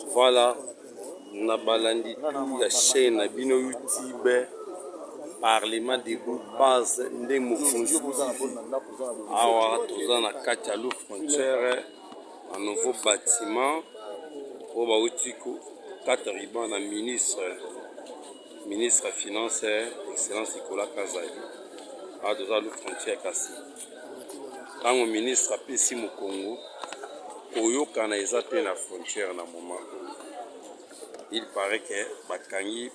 Voilà, na balandi tout ya chaîne na bino YouTube Parlement de base ndenge mokonzi awa toza na kati ya Lou Frontière un nouveau bâtiment oyo bauti kata riban na ministre finance excellence Nicolas Kazali awa toza Lou Frontière kasi ntango ministre apesi mokongo koyokana eza te na frontière na moment. Il paraît que bakangi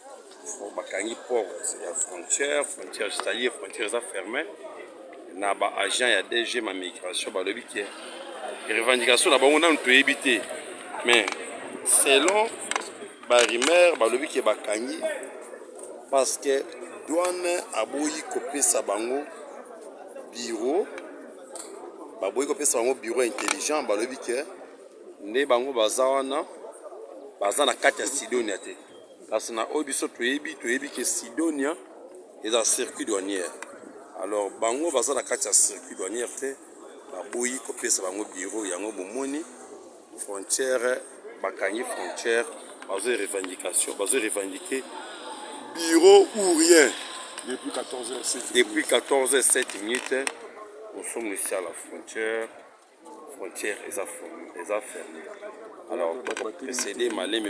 porte ya frontière c'est-à-dire frontière eza fermée na ba agent ya DG ma migration balobi ke revendication na bango nanu toyebi te mais selon ba rumeur balobi ke bakangi parce que douane aboyi kopesa bango bureau bureau intelligent balobi ke nde bango baza wana baza na kati ya Sidonia te kasi na oyo biso toyebi ke Sidonia eza circuit douanière. Alors bango baza na kati ya circuit douanière te baboyi kopesa bango bureau yango bomoni frontière bakangi frontière bazo revendiquer bureau ou rien depuis 14h07 minutes nous sommes ici à la frontière eza fermée. Alors précédé malembe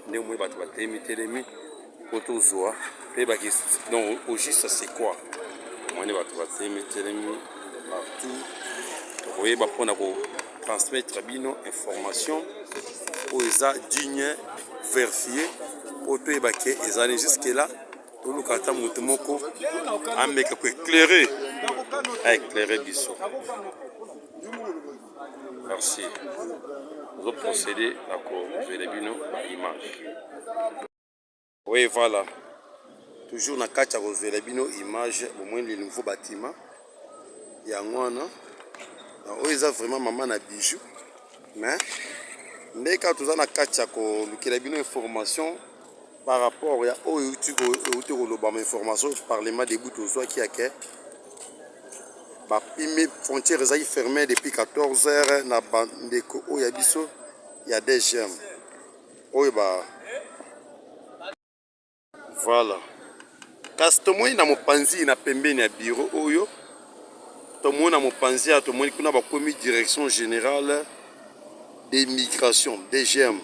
ndenge moyi bato batelemi po tozwa mpe donc au juste c'est quoi omoni bato batelemi partout tokoyeba mpona kotransmettre bino information oyo eza digne vérifié po toyeba ke ezali jusque là toluka ata moto moko ameka koéclairer biso. Merci. Nous allons procéder à l'image. Oui, voilà. Toujours dans la image, au moins le nouveau bâtiment. Il y a un vraiment maman na bijoux. Mais, quand tu as une information par rapport à information Parlement des bouts qui a que les frontières sont fermées depuis 14h na bandeko oya biso ya DGM oyo voilà kasi tomoni na mopanzi na pembeni ya bureau oyo tomoni na mopanzi ya tomoni kuna bakomi direction générale des migrations DGM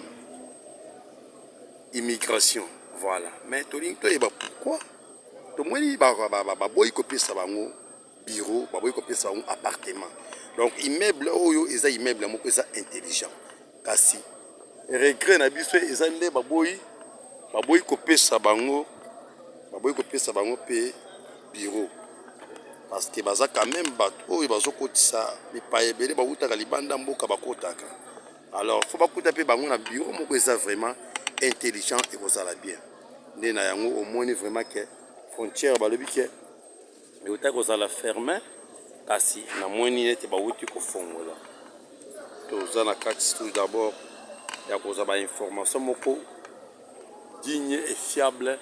immigration voilà mais tolingi toyeba pourquoi tomoni baboyi kopesa bango bureau baboyi kopesa bango appartement. Donc immeuble oyo eza immeuble moko eza intelligent kasi regret na biso eza nde baboyi kopesa bango pe bureau parce que baza quand même bato oyo bazokotisa mipaya ebele bautaka libanda mboka bakotaka. Alors faut bakuta pe bango na bureau moko eza vraiment intelligent et kozala bien nde na yango omoni vraiment que frontière balobi ke euta kozala fermé kasi na moni nete bauti kofongola toza na kati tout d'abord ya kozala information moko digne et fiable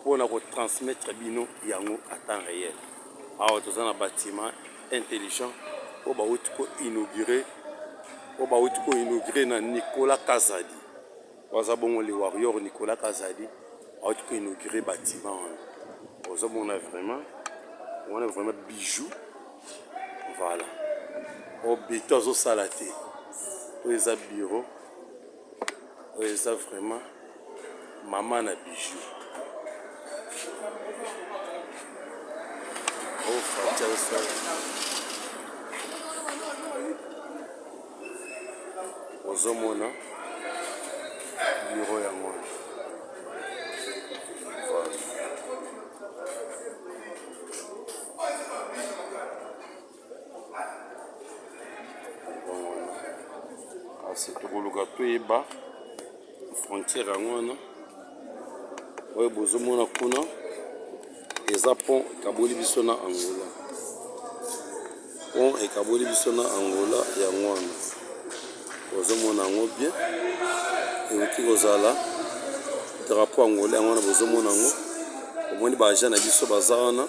pour na transmettre bino yango à temps réel. Alors toza na bâtiment intelligent o bauti ko inaugurer na Nicolas Kazadi waza bongo le warrior Nicolas Kazadi auti ko inaugurer bâtiment ozo mona vraiment on a vraiment bijoux. Voilà. Au béton au salaté. Les bureau. Les vraiment maman na bijoux. Oh frère ça. Ozo mona bureau ya moi. C'est tout le gâteau et bas frontière à moi ouais besoin na kuna eza pont kaboli biso na Angola pont et kaboli biso na Angola ya ngwana bozomona ngo bien et qui kozala drapeau angolais ngwana bozomona ngo omoni ba agent na biso bazana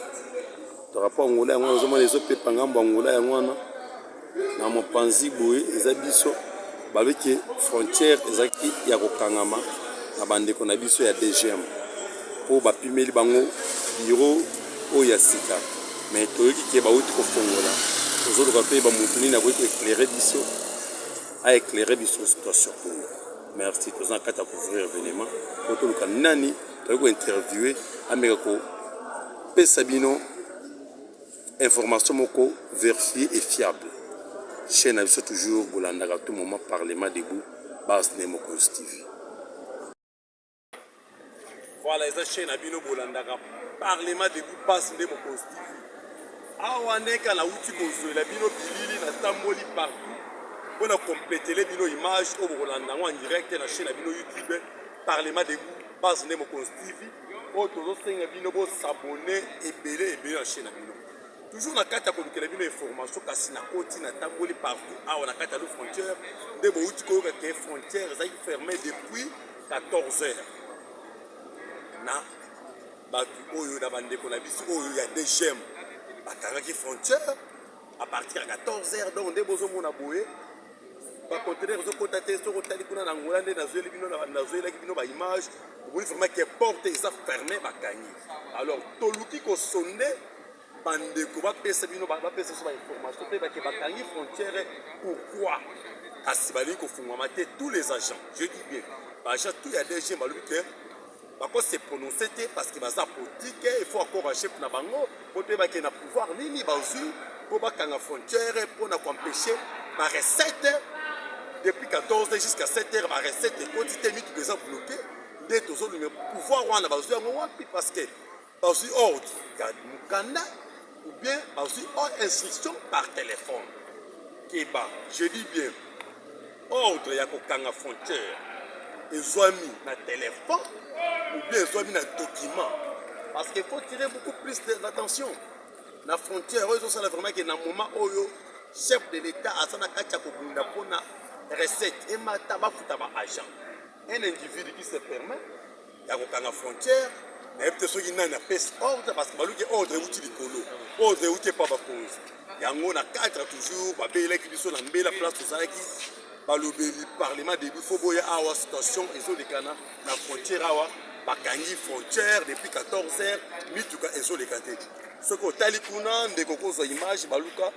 drapeau angolais ngwana bozomona ezo pepa ngambo angolais ya ngwana na mopanzi boye eza biso que frontière ezaki ya kokangama na bandeko na biso ya DGM po bapimeli bango bureau oyo ya sika mais toyoki ke bauti kofongola tozoluka mpe bamutu nini akoki koéclaire biso aéclaire biso situation oyo. Merci toza na kati ya couvrir événement po toluka nani toyoki kointerviewe ameka kopesa bino information moko vérifiée et fiable. Chaîne abiso toujours bolandaka tout moment parlement debout base ne Mokonzi TV. Voilà, eza chaîne abino bolandaka parlement debout base ne Mokonzi TV. Awa neka na uti kozwela bino bilili na tamboli partout pour na compléter les bino image au bolandanga en direct na chaîne abino YouTube parlement debout base ne Mokonzi TV. O tozo senga bino bo s'abonner et belé na chaîne abino. Toujours na kata ko bikela bino information kasi na koti na tamboli partout awa na kata de frontière de bouti ko que frontière za fermée depuis 14 heures na batu oyo na bande ko na biso oyo ya DGM bakangaki frontière à partir de 14 heures donc de bozo mona boye ba conteneur zo kotate so kotali kuna na ngola nde na zweli bino na zweli bino ba image vous vraiment que porte est fermée bakangi alors toluki ko sonde bandeko bapesa bino bapesa so ba information pe ba ke bakangi frontière pourquoi kasi bali ko fungwa te tous les agents je dis bien agent tout ya DG balubi ke bako se prononcer parce que baza politique il faut encore chef na bango pour te ba ke na pouvoir nini bazu pour bakanga frontière pour na empêcher ma recette depuis 14 h jusqu'à 7 h ma recette quantité minute que ça bloqué dès toujours le pouvoir wana bazu yango wapi parce que bazu ordre ya mukanda ou bien aussi une instruction par téléphone. Keba, je dis bien, ordre ya kokanga frontière, et soit mis na téléphone, ou bien soit mis na document. Parce qu'il faut tirer beaucoup plus d'attention. La frontière, ils ont vraiment que dans le moment où le chef de l'État a son akacha kobunda pour na recette et mataba futaba agent. Un individu qui se permet, ya kokanga frontière, mais peut-être ceux qui n'ont pas ordre parce que baluki ordre outil likolo ordre outil pas bakonzi yango na 4 toujours babela ki biso na mbela place tozalaki balobeli parlement début faut boya awa situation ezo lekana na frontière awa bakangi frontière depuis 14 heures mituka ezo lekate ce ko tali kuna ndeko kozwa image baluka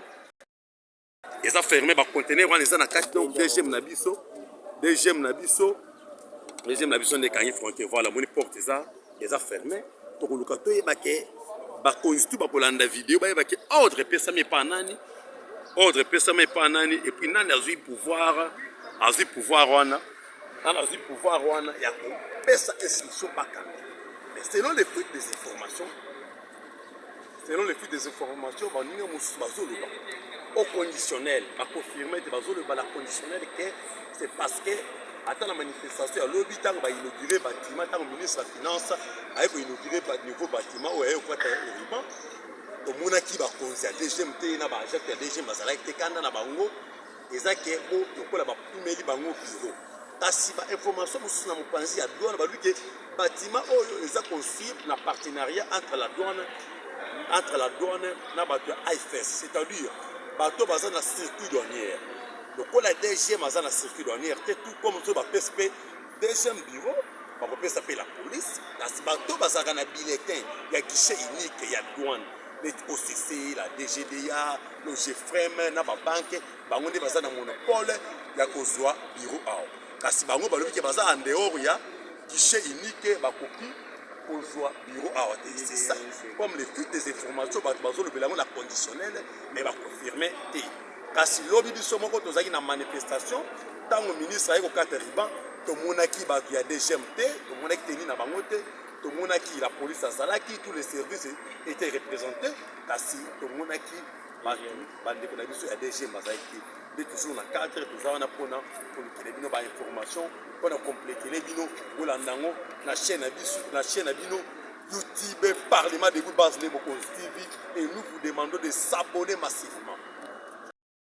eza fermé ba conteneur wana eza na 4 donc deuxième na biso ndekangi frontière voilà moni porte eza les a fermé pour le cas où ba constitue ba polanda vidéo ba ke ordre pesa mais pas nani et puis nani azu pouvoir wana ya ko pesa instruction bakanga mais selon les fuites des informations ba ninga musu bazolo ba au conditionnel ba confirmer te bazolo ba la conditionnel que c'est parce que attends la manifestation à l'objet tant va inaugurer bâtiment tant ministre de la finance avec inaugurer nouveau bâtiment où est quoi riban au monaki ba konza deuxième té na ba agent ya deuxième bazala te kanda na bango ezake o yokola ba pimeli bango bureau kasi ba information musu na mopanzi ya douane ba lui que bâtiment oyo eza construit na partenariat entre la douane na bato AFS c'est-à-dire bato baza na circuit douanière. Donc, la DGM a un circuit douanière, tout comme tout le PSP, deuxième bureau, on peut s'appeler la police. Dans ce bateau, il y a un bulletin, il y a un guichet unique, il y a douane, les OCC, la DGDA, le GFREM, la banque, il y a un monopole, il y a un bureau. Parce que il y a un dehors, il y a un guichet unique, il y a un copie. Bureau c'est ça comme les fuites des informations la conditionnelle mais va confirmer kasi lobi biso moko tozaki na manifestation tango ministre ayi kokata riban tomonaki bato ya DGMT tomonaki teni na bango te tomonaki la police azalaki tous les services étaient représentés kasi tomonaki bandeko na biso ya DGM bazalaki de toujours na cadre tozana pona kolukela bino ba information pona compléter bino bolandango na chaîne na bino YouTube Parlement de Mokonzi TV et nous vous demandons de s'abonner massivement.